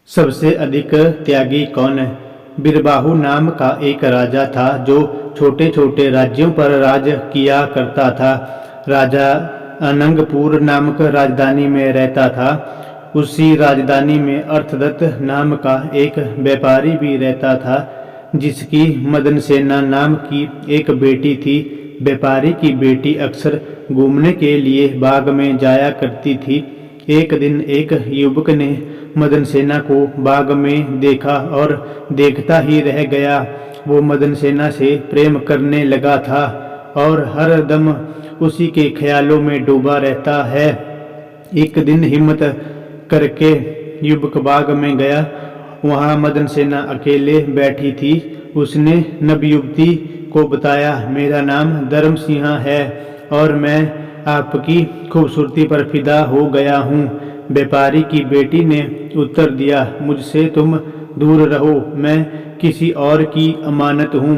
सबसे अधिक त्यागी कौन है? बीरबाहु नाम का एक राजा था जो छोटे छोटे राज्यों पर राज किया करता था। राजा अनंगपुर नामक राजधानी में रहता था। उसी राजधानी में अर्थदत्त नाम का एक व्यापारी भी रहता था, जिसकी मदनसेना नाम की एक बेटी थी। व्यापारी की बेटी अक्सर घूमने के लिए बाग में जाया करती थी। एक दिन एक युवक ने मदनसेना को बाग में देखा और देखता ही रह गया। वो मदनसेना से प्रेम करने लगा था और हर दम उसी के ख्यालों में डूबा रहता है। एक दिन हिम्मत करके युवक बाग में गया। वहाँ मदनसेना अकेले बैठी थी। उसने नवयुवती को बताया, मेरा नाम धर्म सिंह है और मैं आपकी खूबसूरती पर फिदा हो गया हूँ। व्यापारी की बेटी ने उत्तर दिया, मुझसे तुम दूर रहो, मैं किसी और की अमानत हूँ।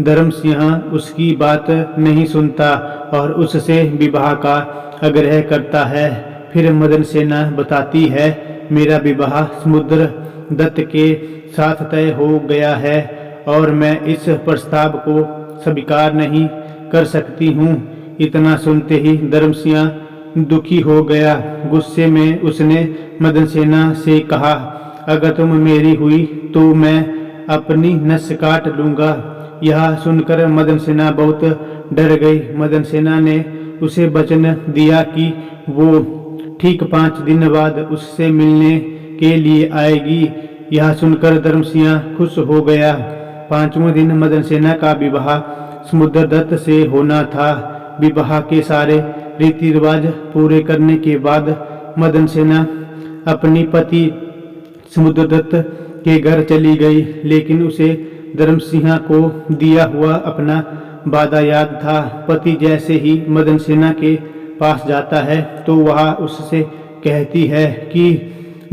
धर्म सिंह उसकी बात नहीं सुनता और उससे विवाह का आग्रह करता है। फिर मदनसेना बताती है, मेरा विवाह समुद्र दत्त के साथ तय हो गया है और मैं इस प्रस्ताव को स्वीकार नहीं कर सकती हूँ। इतना सुनते ही धर्म सिंह दुखी हो गया। गुस्से में उसने मदनसेना से कहा, अगर तुम मेरी हुई तो मैं अपनी नस काट लूंगा। यह सुनकर मदनसेना बहुत डर गई। मदनसेना ने उसे वचन दिया कि वो ठीक 5 दिन बाद उससे मिलने के लिए आएगी। यह सुनकर धर्म सिंह खुश हो गया। 5वें दिन मदनसेना का विवाह समुद्रदत्त से होना था। विवाह के सारे रीति रिवाज पूरे करने के बाद मदनसेना अपनी पति समुद्रदत्त के घर चली गई, लेकिन उसे धर्म सिंह को दिया हुआ अपना वादा याद था। पति जैसे ही मदनसेना के पास जाता है तो वह उससे कहती है कि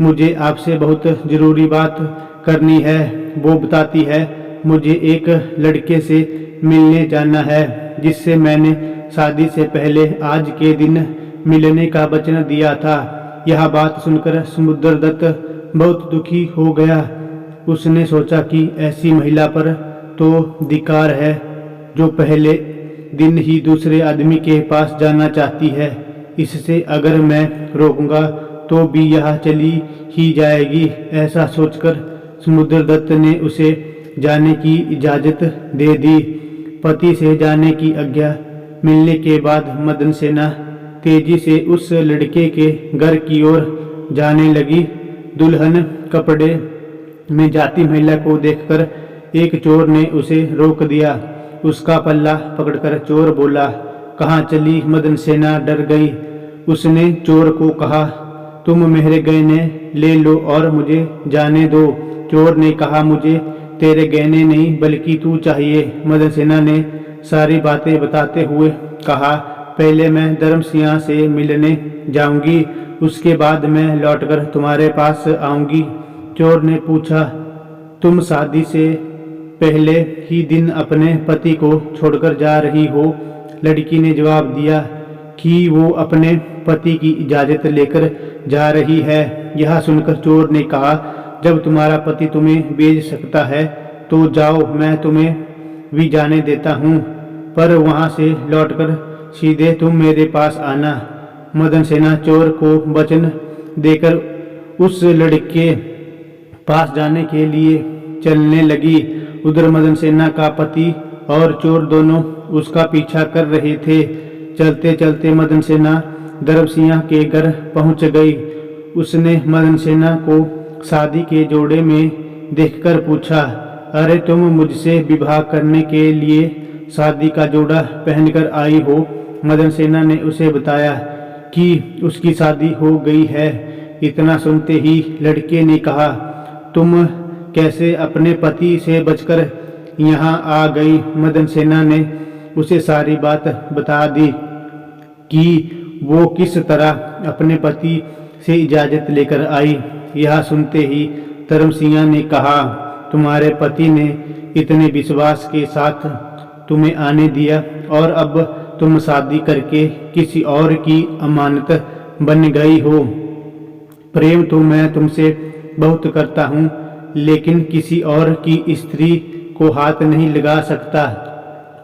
मुझे आपसे बहुत जरूरी बात करनी है। वो बताती है, मुझे एक लड़के से मिलने जाना है जिससे मैंने शादी से पहले आज के दिन मिलने का वचन दिया था। यह बात सुनकर समुद्रदत्त बहुत दुखी हो गया। उसने सोचा कि ऐसी महिला पर तो धिक्कार है जो पहले दिन ही दूसरे आदमी के पास जाना चाहती है। इससे अगर मैं रोकूंगा तो भी यह चली ही जाएगी। ऐसा सोचकर समुद्रदत्त ने उसे जाने की इजाजत दे दी। पति से जाने की आज्ञा मिलने के बाद मदनसेना तेजी से उस लड़के के घर की ओर जाने लगी। दुल्हन कपड़े में जाती महिला को देखकर एक चोर ने उसे रोक दिया। उसका पल्ला पकड़कर चोर बोला, कहाँ चली? मदनसेना डर गई। उसने चोर को कहा, तुम मेरे गहने ले लो और मुझे जाने दो। चोर ने कहा, मुझे तेरे गहने नहीं बल्कि तू चाहिए। मदनसेना ने सारी बातें बताते हुए कहा, पहले मैं धर्म सिंह से मिलने जाऊंगी, उसके बाद मैं लौटकर तुम्हारे पास आऊंगी। चोर ने पूछा, तुम शादी से पहले ही दिन अपने पति को छोड़कर जा रही हो? लड़की ने जवाब दिया कि वो अपने पति की इजाजत लेकर जा रही है। यह सुनकर चोर ने कहा, जब तुम्हारा पति तुम्हें बेच सकता है तो जाओ, मैं तुम्हें भी जाने देता हूँ, पर वहाँ से लौटकर सीधे तुम मेरे पास आना। मदनसेना चोर को वचन देकर उस लड़के पास जाने के लिए चलने लगी। उधर मदनसेना का पति और चोर दोनों उसका पीछा कर रहे थे। चलते चलते मदनसेना धर्म सिंह के घर पहुंच गई। उसने मदनसेना को शादी के जोड़े में देखकर पूछा, अरे तुम मुझसे विवाह करने के लिए शादी का जोड़ा पहनकर आई हो? मदनसेना ने उसे बताया कि उसकी शादी हो गई है। इतना सुनते ही लड़के ने कहा, तुम कैसे अपने पति से बचकर यहाँ आ गई? मदनसेना ने उसे सारी बात बता दी कि वो किस तरह अपने पति से इजाजत लेकर आई। यह सुनते ही धर्म सिंह ने कहा, तुम्हारे पति ने इतने विश्वास के साथ तुम्हें आने दिया और अब तुम शादी करके किसी और की अमानत बन गई हो। प्रेम तो मैं तुमसे बहुत करता हूँ, लेकिन किसी और की स्त्री को हाथ नहीं लगा सकता।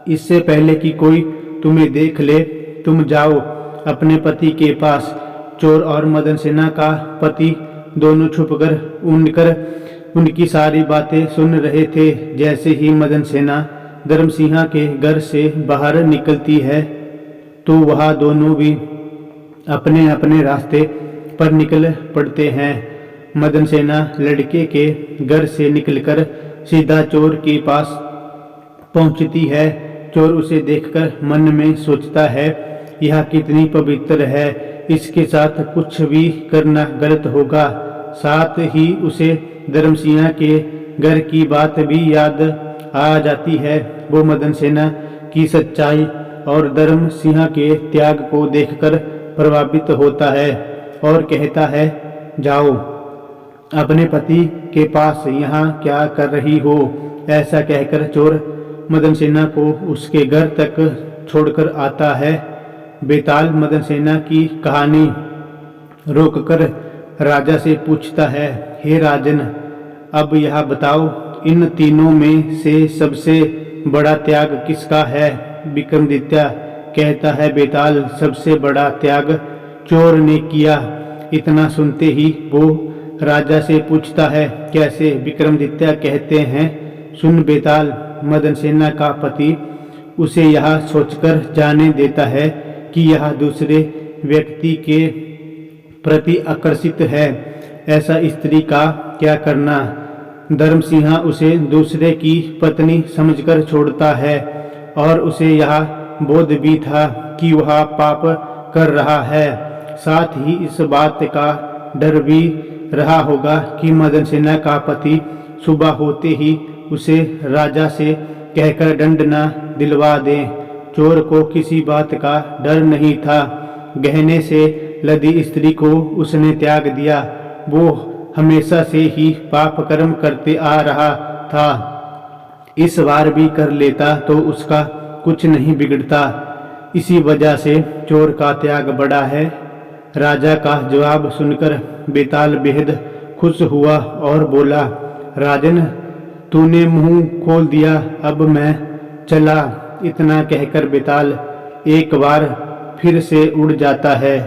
इससे पहले कि कोई तुम्हें देख ले, तुम जाओ अपने पति के पास। चोर और मदन सेना का पति दोनों छुपकर उनकी सारी बातें सुन रहे थे। जैसे ही मदन सेना धर्मसिंह के घर से बाहर निकलती है तो वह दोनों भी अपने अपने रास्ते पर निकल पड़ते हैं। मदन सेना लड़के के घर से निकलकर सीधा चोर के पास पहुंचती है। चोर उसे देखकर मन में सोचता है, यह कितनी पवित्र है, इसके साथ कुछ भी करना गलत होगा। साथ ही उसे धर्मसिंह के घर की बात भी याद आ जाती है। वो मदन सेना की सच्चाई और धर्मसिंह के त्याग को देखकर प्रभावित होता है और कहता है, जाओ अपने पति के पास, यहाँ क्या कर रही हो। ऐसा कहकर चोर मदन सेना को उसके घर तक छोड़कर आता है। बेताल मदन सेना की कहानी रोककर राजा से पूछता है, हे राजन, अब यह बताओ, इन तीनों में से सबसे बड़ा त्याग किसका है। विक्रमादित्य कहता है, बेताल, सबसे बड़ा त्याग चोर ने किया। इतना सुनते ही वो राजा से पूछता है, कैसे। विक्रमादित्य कहते हैं, सुन बेताल, मदन सेना का पति उसे यह सोचकर जाने देता है कि यह दूसरे व्यक्ति के प्रति आकर्षित है। ऐसा स्त्री का क्या करना। धर्मसिंह उसे दूसरे की पत्नी समझकर छोड़ता है और उसे यह बोध भी था कि वह पाप कर रहा है। साथ ही इस बात का डर भी रहा होगा कि मदन सेना का पति सुबह होते ही उसे राजा से कहकर दंड न दिलवा दे। चोर को किसी बात का डर नहीं था। गहने से लदी स्त्री को उसने त्याग दिया। वो हमेशा से ही पाप कर्म करते आ रहा था, इस बार भी कर लेता तो उसका कुछ नहीं बिगड़ता। इसी वजह से चोर का त्याग बड़ा है। राजा का जवाब सुनकर बेताल बेहद खुश हुआ और बोला, राजन, तूने मुंह खोल दिया, अब मैं चला। इतना कहकर बेताल एक बार फिर से उड़ जाता है।